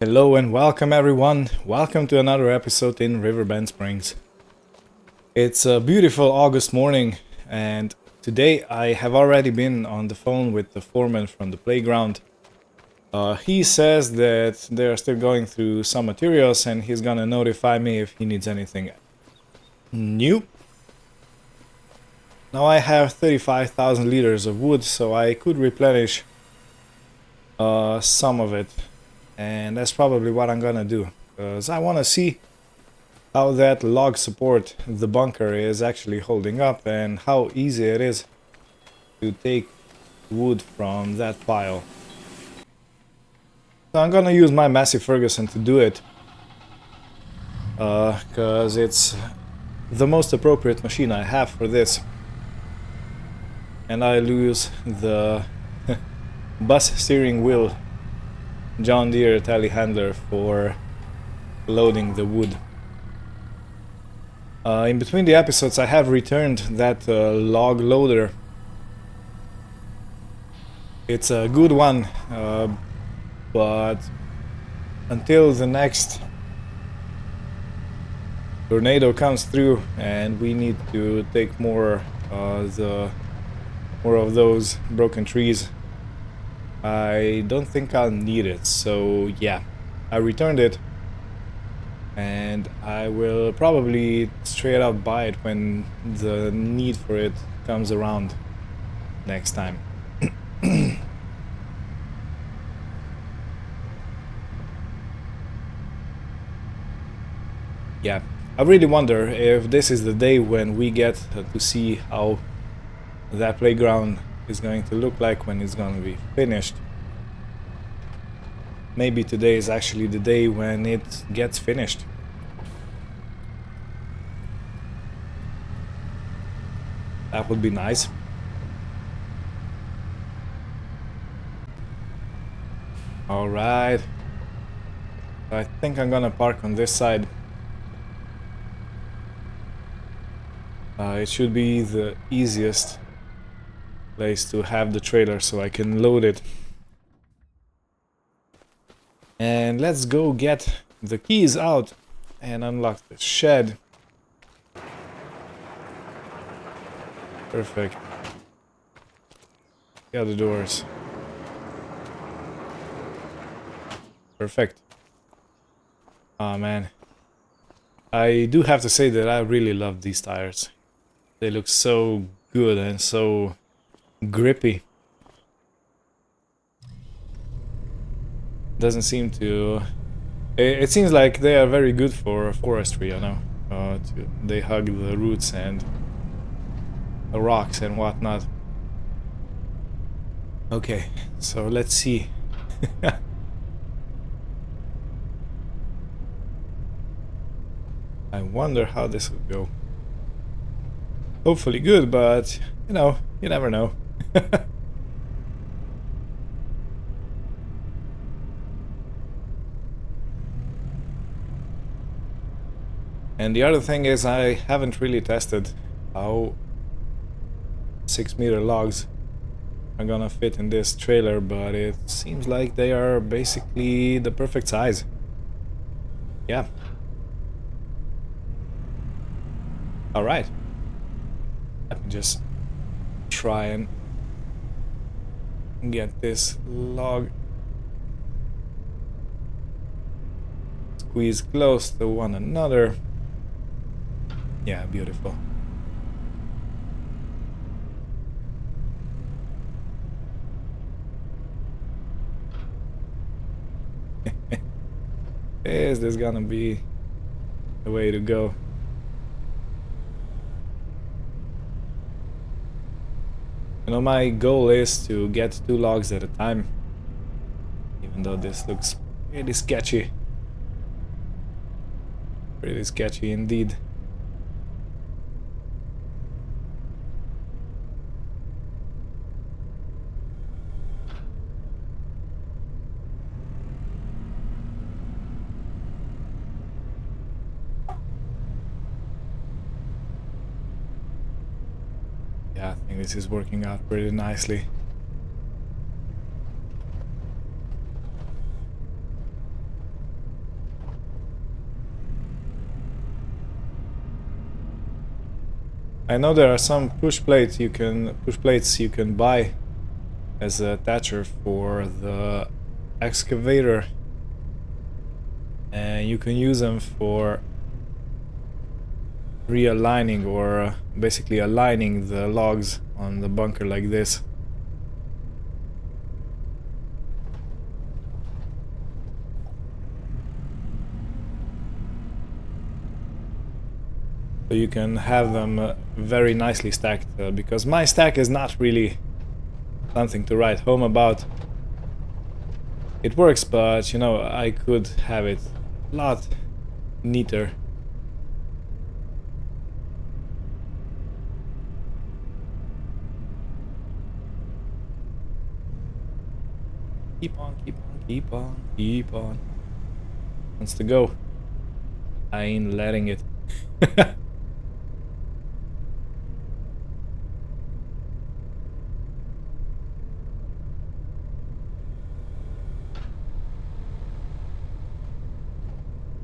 Hello and welcome everyone. Welcome to another episode in Riverbend Springs. It's a beautiful August morning and today I have already been on the phone with the foreman from the playground. He says that they're still going through some materials and he's gonna notify me if he needs anything new. Now I have 35,000 liters of wood, so I could replenish some of it. And that's probably what I'm gonna do, because I want to see how that log support, the bunker, is actually holding up and how easy it is to take wood from that pile. So I'm gonna use my Massey-Ferguson to do it, because it's the most appropriate machine I have for this. And I'll use the bus steering wheel John Deere telehandler for loading the wood. In between the episodes I have returned that log loader. It's a good one, but until the next tornado comes through and we need to take more of those broken trees, I don't think I'll need it. So yeah, I returned it and I will probably straight up buy it when the need for it comes around next time. Yeah, I really wonder if this is the day when we get to see how that playground is going to look like when it's going to be finished. Maybe today is actually the day when it gets finished. That would be nice. Alright. I think I'm gonna park on this side. It should be the easiest place to have the trailer so I can load it. And let's go get the keys out and unlock the shed. Perfect. The other doors. Perfect. Oh man. I do have to say that I really love these tires. They look so good and so grippy. Doesn't seem to... It seems like they are very good for forestry, you know. They hug the roots and the rocks and whatnot. Okay, so let's see. I wonder how this will go. Hopefully good, but you know, you never know. And the other thing is, I haven't really tested how 6-meter logs are gonna fit in this trailer, but it seems like they are basically the perfect size. Yeah. Alright. Let me just try and get this log squeezed close to one another. Yeah, beautiful. Is this gonna be the way to go? You know, my goal is to get 2 logs at a time, even though this looks really sketchy. Really sketchy indeed. Yeah, I think this is working out pretty nicely. I know there are some push plates you can buy as a attacher for the excavator, and you can use them for realigning or basically aligning the logs on the bunker like this. So you can have them very nicely stacked, because my stack is not really something to write home about. It works, but you know, I could have it a lot neater. Keep on, keep on, keep on, keep on. Wants to go. I ain't letting it.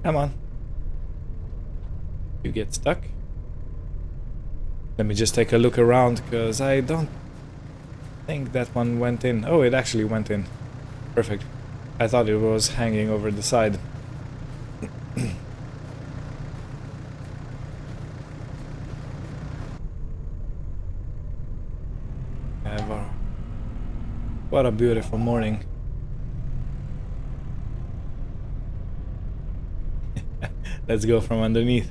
Come on. You get stuck. Let me just take a look around, because I don't think that one went in. Oh, it actually went in. Perfect. I thought it was hanging over the side. What a beautiful morning. Let's go from underneath.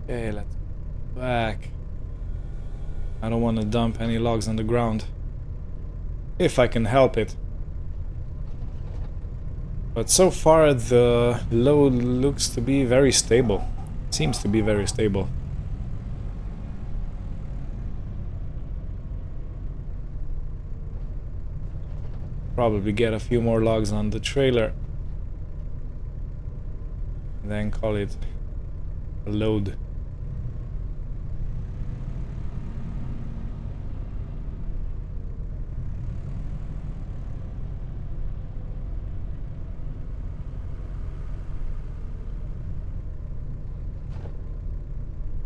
Okay, let's go back. I don't want to dump any logs on the ground, if I can help it. But so far the load looks to be very stable. Seems to be very stable. Probably get a few more logs on the trailer, and then call it a load.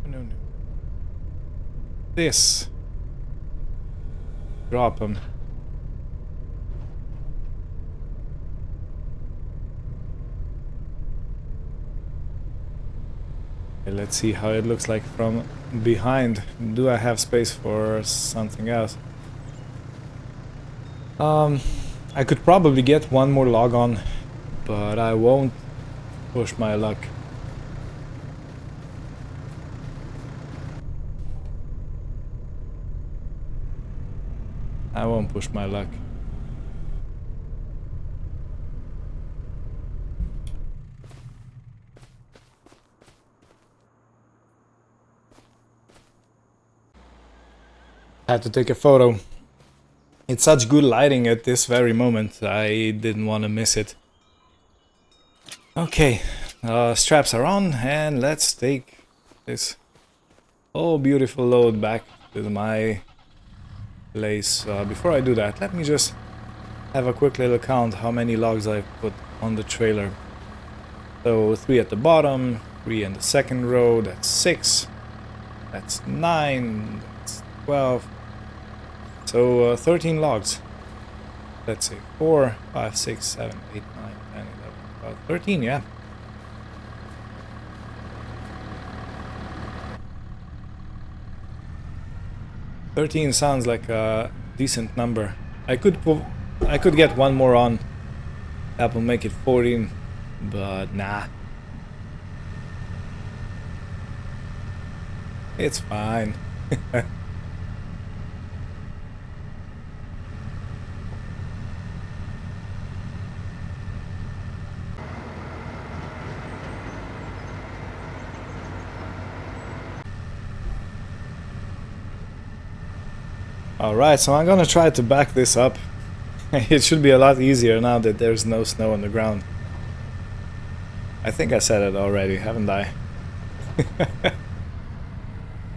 No. This. Drop them. Okay, let's see how it looks like from behind. Do I have space for something else? I could probably get one more log on, but I won't push my luck. I won't push my luck. I had to take a photo. It's such good lighting at this very moment, I didn't want to miss it. Okay, straps are on, and let's take this whole beautiful load back to my place. Before I do that, let me just have a quick little count how many logs I've put on the trailer. So 3 at the bottom, 3 in the second row, that's 6, that's 9, that's 12. So 13 logs. Let's see, 4, 5, 6, 7, 8, 9, 10, 11, 12, 13, yeah. $13 sounds like a decent number. I could get one more on. That will make it 14, but nah. It's fine. Alright, so I'm gonna try to back this up. It should be a lot easier now that there's no snow on the ground. I think I said it already, haven't I?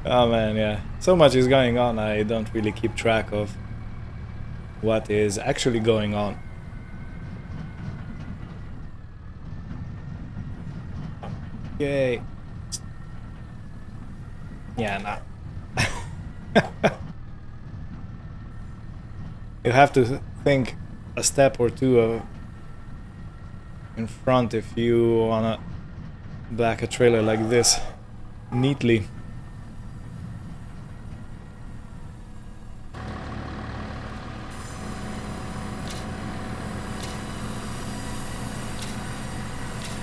Oh man, yeah. So much is going on, I don't really keep track of what is actually going on. Okay. Yeah, nah. You have to think a step or two in front if you wanna back a trailer like this neatly.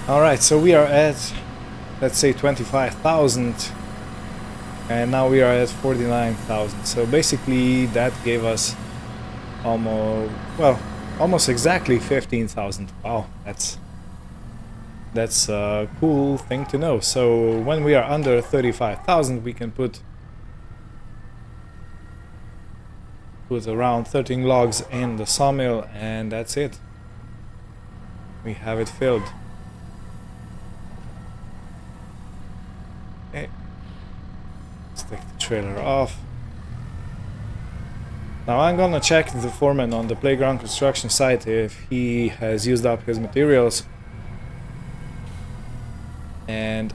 Alright, so we are at, let's say, 25,000, and now we are at 49,000. So basically that gave us almost exactly 15,000. Wow, that's a cool thing to know. So when we are under 35,000, we can put around 13 logs in the sawmill, and that's it. We have it filled. Okay, let's take the trailer off. Now I'm gonna check the foreman on the playground construction site if he has used up his materials, and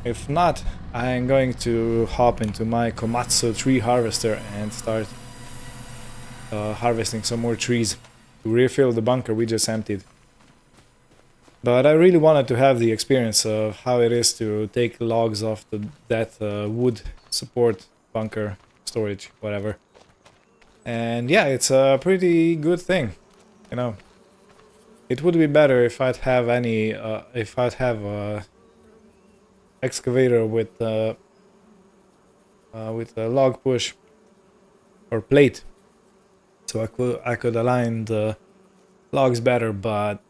if not, I'm going to hop into my Komatsu tree harvester and start harvesting some more trees to refill the bunker we just emptied. But I really wanted to have the experience of how it is to take logs off that wood support bunker storage, whatever. And yeah, it's a pretty good thing, you know. It would be better if I'd have a excavator with a log push or plate, so I could align the logs better. But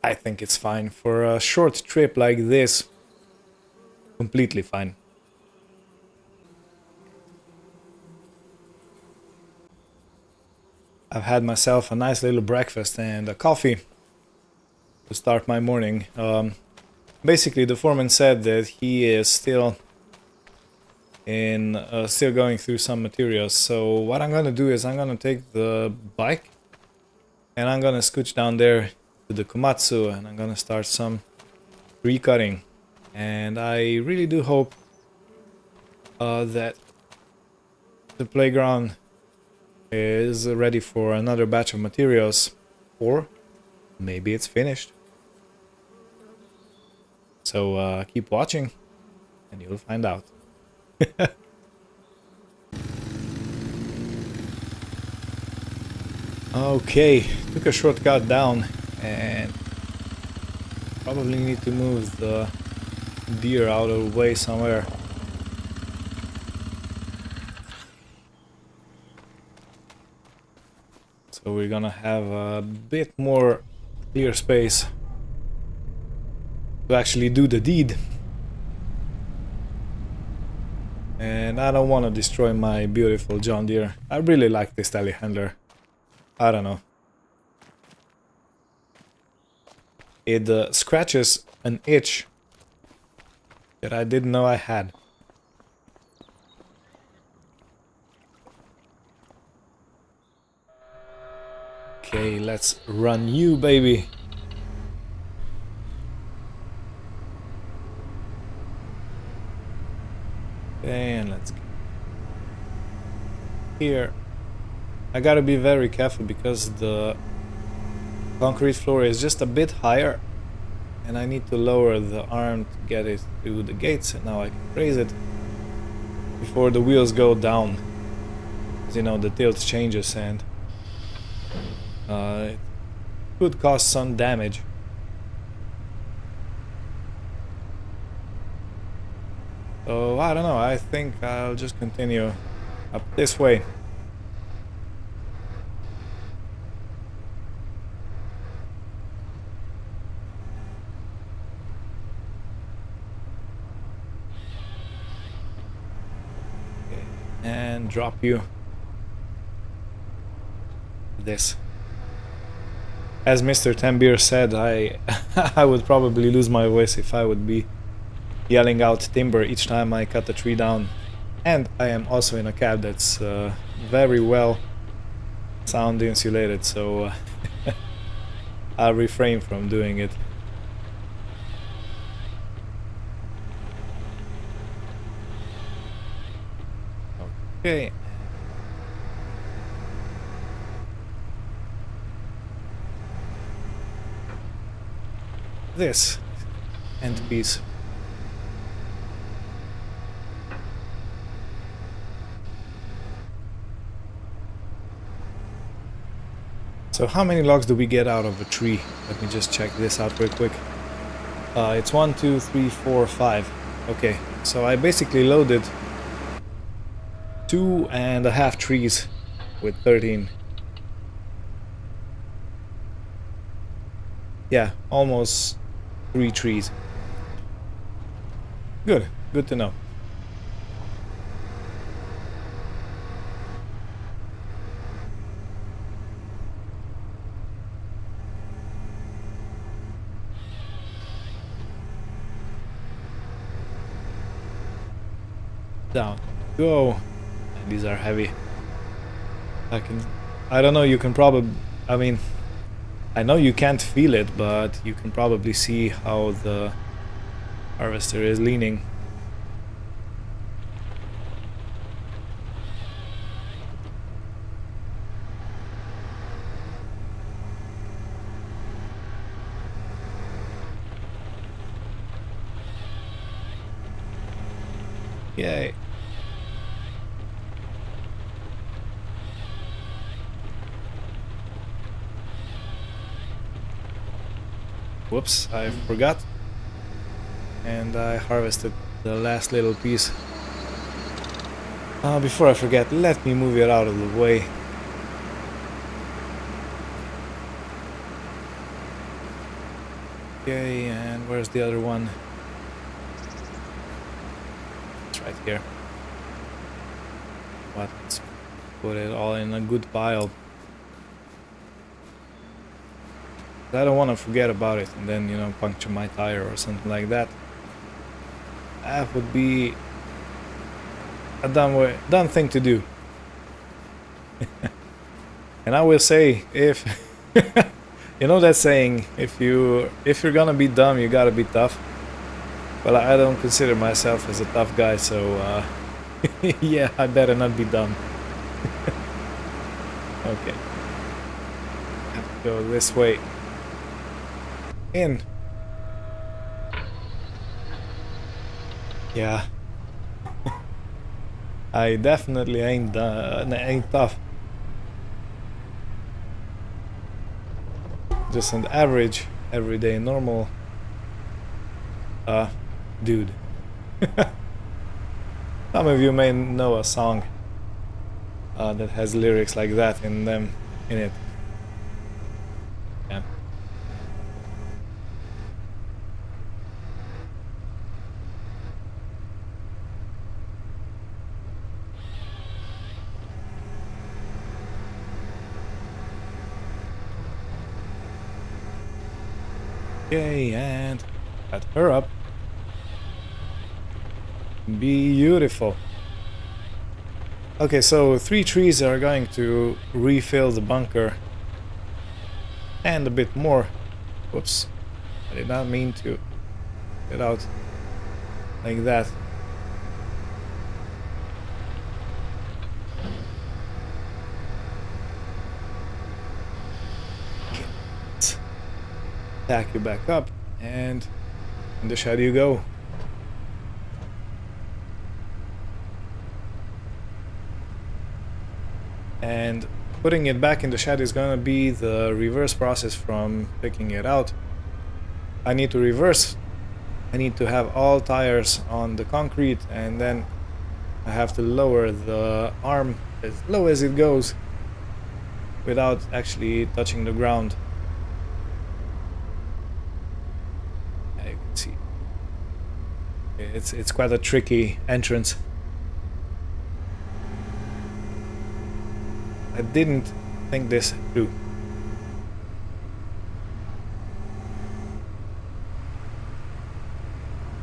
I think it's fine for a short trip like this. Completely fine. I've had myself a nice little breakfast and a coffee to start my morning. Basically, the foreman said that he is still going through some materials. So what I'm gonna do is I'm gonna take the bike and I'm gonna scooch down there to the Komatsu and I'm gonna start some recutting. And I really do hope that the playground is ready for another batch of materials, or maybe it's finished. So keep watching and you'll find out. Okay, took a shortcut down and probably need to move the Deere out of the way somewhere. So we're gonna have a bit more clear space to actually do the deed. And I don't want to destroy my beautiful John Deere. I really like this telehandler. I don't know. It scratches an itch that I didn't know I had. Okay, let's run you, baby. Okay, and let's get here. I gotta be very careful because the concrete floor is just a bit higher and I need to lower the arm to get it through the gates, and now I can raise it before the wheels go down. As you know, the tilt changes and it could cause some damage. So I don't know, I think I'll just continue up this way. and drop you this. As Mr. Tambir said, I would probably lose my voice if I would be yelling out timber each time I cut a tree down. And I am also in a cab that's very well sound insulated, so I'll refrain from doing it. Okay. This end piece. So how many logs do we get out of a tree? Let me just check this out real quick. It's 1, 2, 3, 4, 5. Okay, so I basically loaded 2.5 trees with 13. Yeah, almost 3 trees. Good, good to know. Down, go. And these are heavy. I don't know, you can probably, I mean, I know you can't feel it, but you can probably see how the harvester is leaning. Yay. Whoops, I forgot. And I harvested the last little piece. Before I forget, let me move it out of the way. Okay, and where's the other one? It's right here. What? Let's put it all in a good pile. I don't want to forget about it and then, you know, puncture my tire or something like that. That would be a dumb thing to do. And I will say, if you know that saying, if you're gonna be dumb, you gotta be tough. Well, I don't consider myself as a tough guy, so yeah, I better not be dumb. Okay, have to go this way. In. Yeah. I definitely ain't tough. Just an average, everyday, normal dude. Some of you may know a song that has lyrics like that in it. Yeah. Okay, and cut her up. Beautiful. Okay, so 3 trees are going to refill the bunker and a bit more. Whoops, I did not mean to get out like that. Tack you back up, and in the shed you go. And putting it back in the shed is gonna be the reverse process from picking it out. I need to reverse. I need to have all tires on the concrete, and then I have to lower the arm as low as it goes without actually touching the ground. You can see it's quite a tricky entrance. I didn't think this through.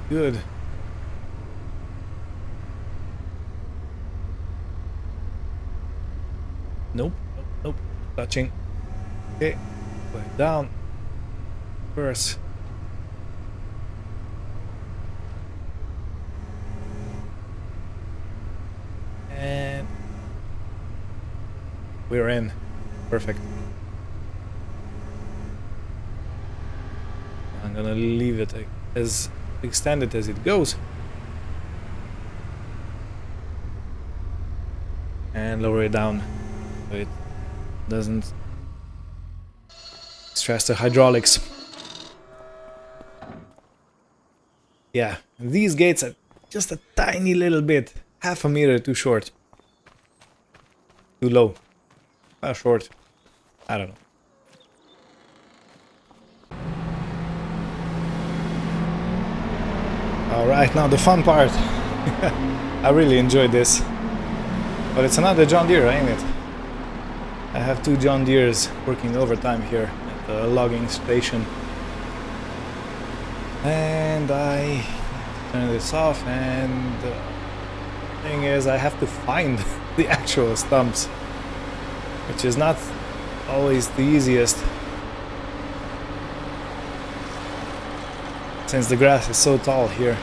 Good. Nope, nope, nope. Touching. Okay, put it down. First. And we're in. Perfect. I'm gonna leave it as extended as it goes. And lower it down so it doesn't stress the hydraulics. Yeah, these gates are just a tiny little bit, half a meter too short. Too low. How short? I don't know. Alright, now the fun part. I really enjoyed this. But it's another John Deere, ain't it? I have two John Deeres working overtime here at the logging station. And I turn this off, and the thing is I have to find the actual stumps, which is not always the easiest, since the grass is so tall here.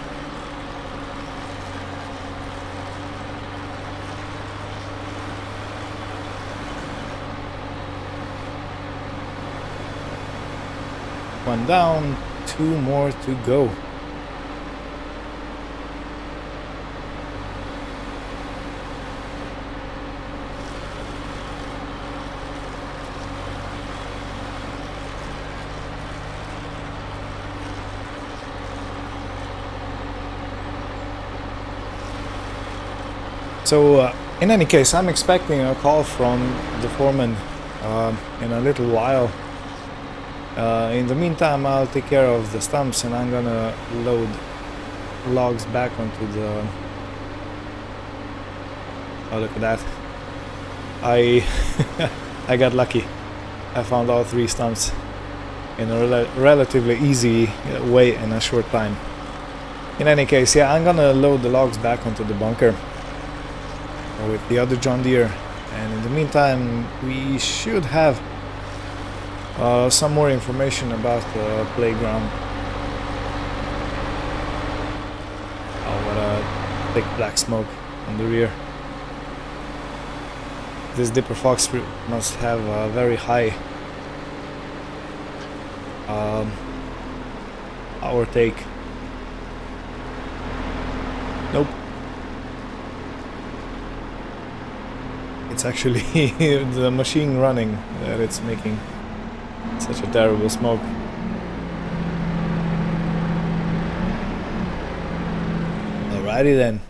One down, two more to go. So in any case, I'm expecting a call from the foreman in a little while. In the meantime, I'll take care of the stumps, and I'm gonna load logs back onto the... Oh, look at that. I got lucky. I found all three stumps in a relatively easy way in a short time. In any case, yeah, I'm gonna load the logs back onto the bunker with the other John Deere, and in the meantime we should have some more information about the playground. Oh, what a thick black smoke on the rear. This Dipper Fox must have a very high power take. Nope. It's actually the machine running that it's making such a terrible smoke. Alrighty then.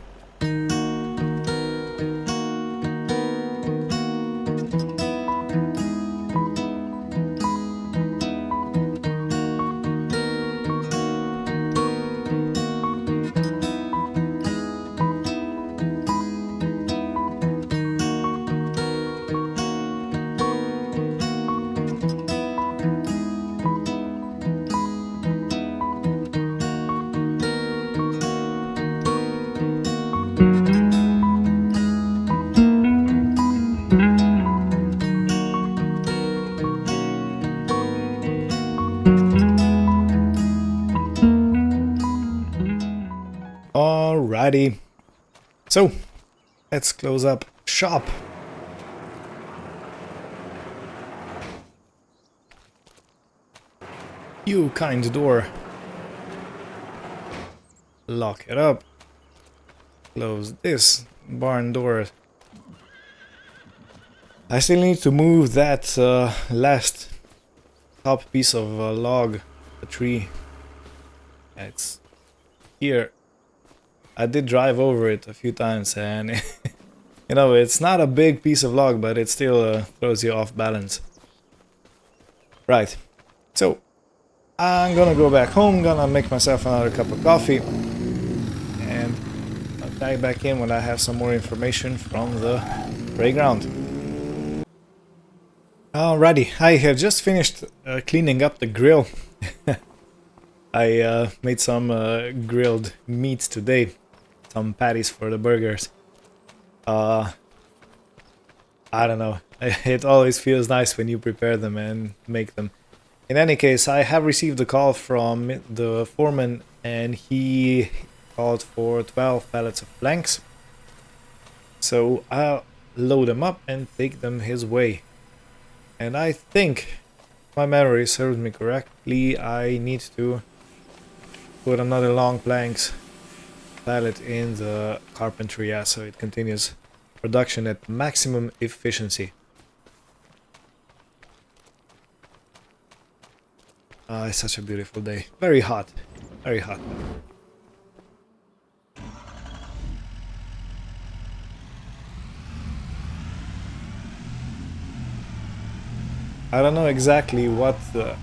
Alrighty, so let's close up shop. You kind door. Lock it up. Close this barn door. I still need to move that last top piece of log, the tree. It's here. I did drive over it a few times, and you know, it's not a big piece of log, but it still throws you off balance. Right, so I'm gonna go back home, gonna make myself another cup of coffee, and I'll dive back in when I have some more information from the playground. Alrighty, I have just finished cleaning up the grill. I made some grilled meats today, some patties for the burgers. I don't know, it always feels nice when you prepare them and make them. In any case, I have received a call from the foreman and he called for 12 pallets of planks. So I'll load them up and take them his way. And I think, if my memory serves me correctly, I need to put another long planks pallet in the carpentry, yeah, so it continues production at maximum efficiency. It's such a beautiful day. Very hot. Very hot. I don't know exactly what the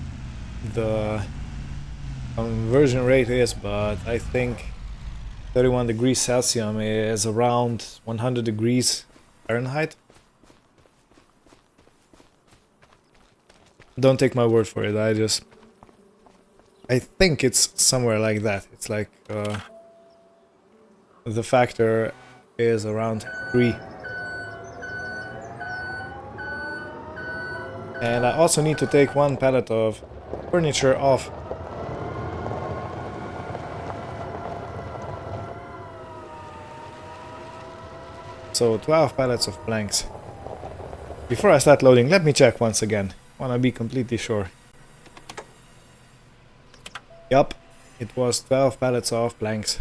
conversion rate is, but I think 31 degrees Celsius is around 100 degrees Fahrenheit. Don't take my word for it, I think it's somewhere like that. It's like the factor is around 3. And I also need to take one pallet of furniture off. So 12 pallets of planks. Before I start loading, let me check once again. Wanna be completely sure. Yup, it was 12 pallets of planks.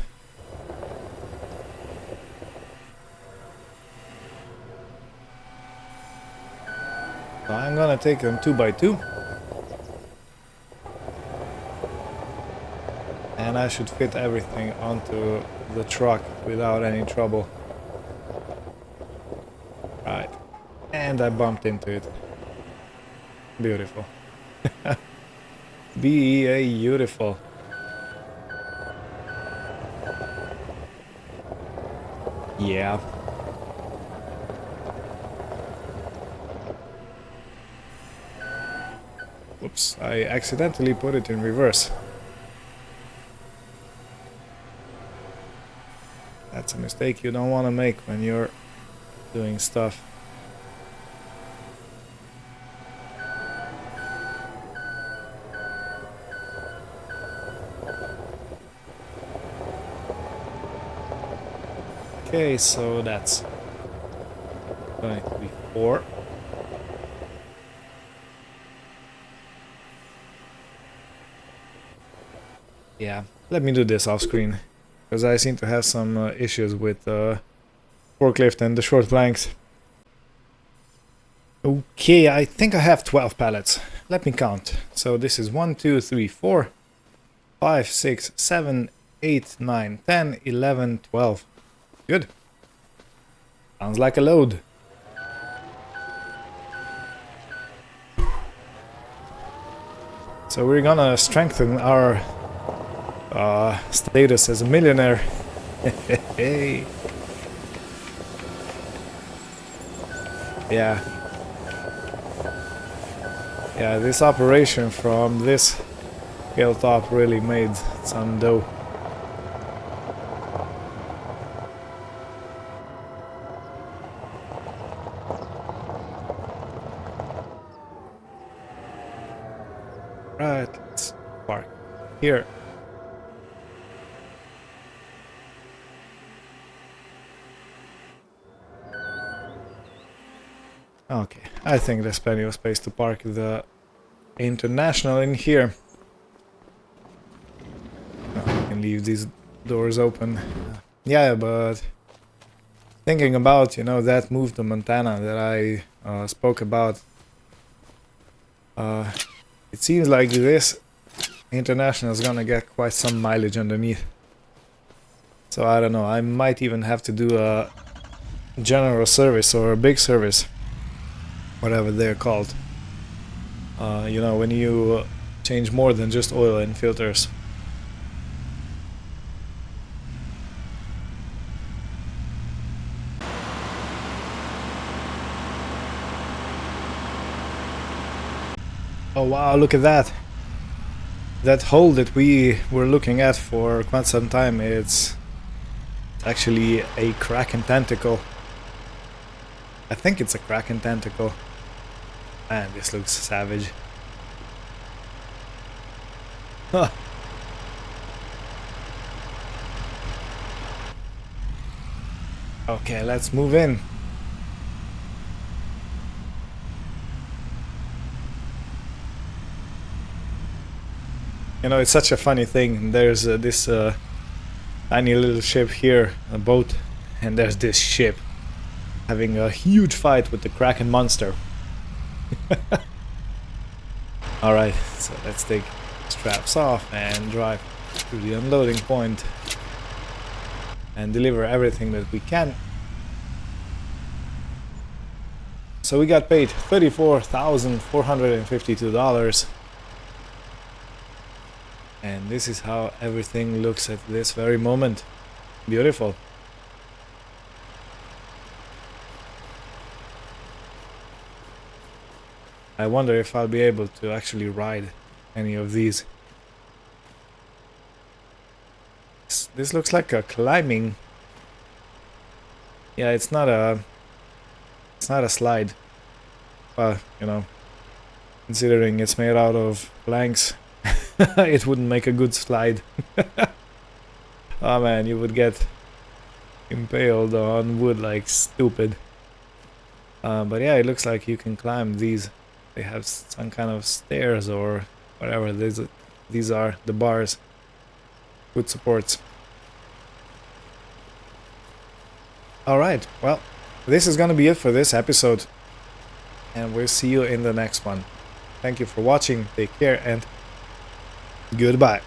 So I'm gonna take them 2 by 2. And I should fit everything onto the truck without any trouble. Right. And I bumped into it. Beautiful. Beautiful. Yeah. Oops, I accidentally put it in reverse. That's a mistake you don't want to make when you're doing stuff. Okay, so that's going to be 4. Yeah, let me do this off screen, because I seem to have some issues with forklift and the short planks. Okay, I think I have 12 pallets. Let me count. So this is 1, 2, 3, 4, 5, 6, 7, 8, 9, 10, 11, 12. Good. Sounds like a load. So we're gonna strengthen our status as a millionaire. Hey. Yeah. Yeah, this operation from this hilltop really made some dough. Right, let's park here. Okay, I think there's plenty of space to park the International in here. Oh, I can leave these doors open. Yeah, but thinking about, you know, that move to Montana that I spoke about, it seems like this International is gonna get quite some mileage underneath. So I don't know, I might even have to do a general service or a big service, whatever they're called. You know, when you change more than just oil and filters. Oh wow, look at that. That hole that we were looking at for quite some time, it's actually a Kraken tentacle. I think it's a Kraken tentacle. Man, this looks savage. Huh. Okay, let's move in. You know, it's such a funny thing. There's this tiny little ship here, a boat, and there's this ship having a huge fight with the Kraken monster. Alright, so let's take straps off and drive to the unloading point and deliver everything that we can. So we got paid $34,452. And this is how everything looks at this very moment. Beautiful. I wonder if I'll be able to actually ride any of these. This looks like a climbing. Yeah, it's not a slide. Well, you know, considering it's made out of planks, it wouldn't make a good slide. Oh man, you would get impaled on wood like stupid. But yeah, it looks like you can climb these. They have some kind of stairs or whatever. These are the bars. Good supports. Alright, well, this is gonna be it for this episode. And we'll see you in the next one. Thank you for watching, take care, and goodbye.